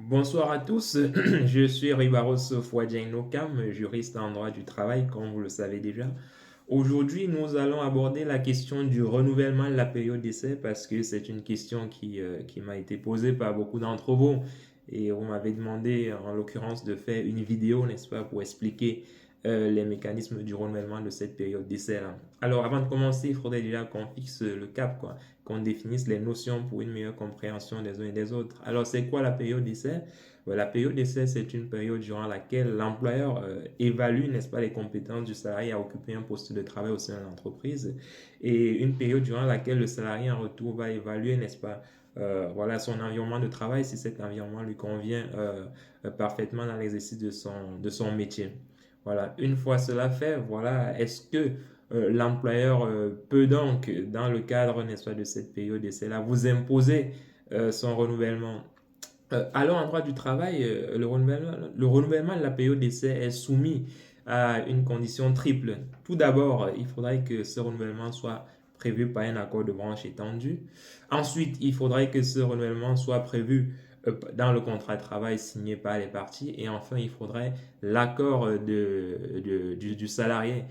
Bonsoir à tous, je suis Ribaros Fouadjeng-Nokam, juriste en droit du travail, comme vous le savez déjà. Aujourd'hui, nous allons aborder la question du renouvellement de la période d'essai parce que c'est une question qui m'a été posée par beaucoup d'entre vous et vous m'avez demandé en l'occurrence de faire une vidéo, n'est-ce pas, pour expliquer les mécanismes du renouvellement de cette période d'essai là. Alors avant de commencer, il faudrait déjà qu'on fixe le cap, quoi, qu'on définisse les notions pour une meilleure compréhension des uns et des autres. Alors c'est quoi la période d'essai? La période d'essai, c'est une période durant laquelle l'employeur évalue, n'est-ce pas, les compétences du salarié à occuper un poste de travail au sein de l'entreprise et une période durant laquelle le salarié en retour va évaluer, n'est-ce pas, voilà, son environnement de travail, si cet environnement lui convient parfaitement dans l'exercice de son métier. Voilà, une fois cela fait, voilà, est-ce que l'employeur peut donc, dans le cadre, n'est-ce pas, de cette période d'essai-là, vous imposer son renouvellement? Alors, en droit du travail, le renouvellement de la période d'essai est soumis à une condition triple. Tout d'abord, il faudrait que ce renouvellement soit prévu par un accord de branche étendu. Ensuite, il faudrait que ce renouvellement soit prévu dans le contrat de travail signé par les parties. Et enfin, il faudrait l'accord du salarié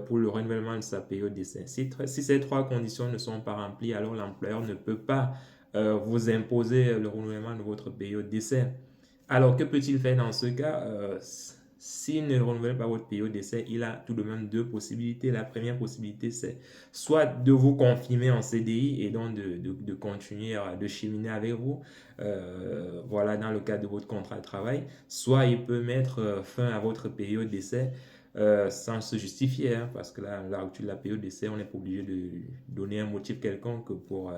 pour le renouvellement de sa période d'essai. Si ces trois conditions ne sont pas remplies, alors l'employeur ne peut pas vous imposer le renouvellement de votre période d'essai. Alors, que peut-il faire dans ce cas? S'il ne renouvelle pas votre période d'essai, il a tout de même deux possibilités. La première possibilité, c'est soit de vous confirmer en CDI et donc de continuer de cheminer avec vous, voilà, dans le cadre de votre contrat de travail. Soit il peut mettre fin à votre période d'essai sans se justifier, hein, parce que là, là où la période d'essai, on n'est pas obligé de donner un motif quelconque pour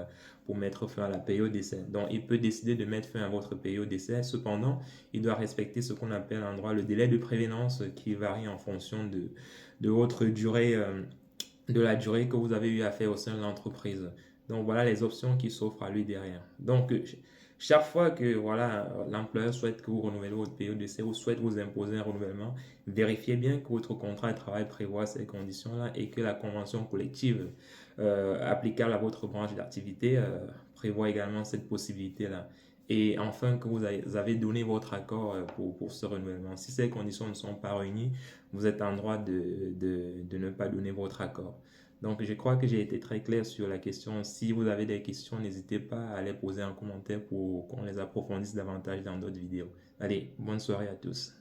mettre fin à la période d'essai. Donc, il peut décider de mettre fin à votre période d'essai. Cependant, il doit respecter ce qu'on appelle en droit le délai de prévénence qui varie en fonction de votre durée, de la durée que vous avez eu à faire au sein de l'entreprise. Donc, voilà les options qui s'offrent à lui derrière. Donc, chaque fois que voilà, l'employeur souhaite que vous renouvelez votre période d'essai ou souhaite vous imposer un renouvellement, vérifiez bien que votre contrat de travail prévoit ces conditions-là et que la convention collective applicable à votre branche d'activité prévoit également cette possibilité-là. Et enfin, que vous avez donné votre accord pour ce renouvellement. Si ces conditions ne sont pas réunies, vous êtes en droit de ne pas donner votre accord. Donc, je crois que j'ai été très clair sur la question. Si vous avez des questions, n'hésitez pas à les poser en commentaire pour qu'on les approfondisse davantage dans d'autres vidéos. Allez, bonne soirée à tous.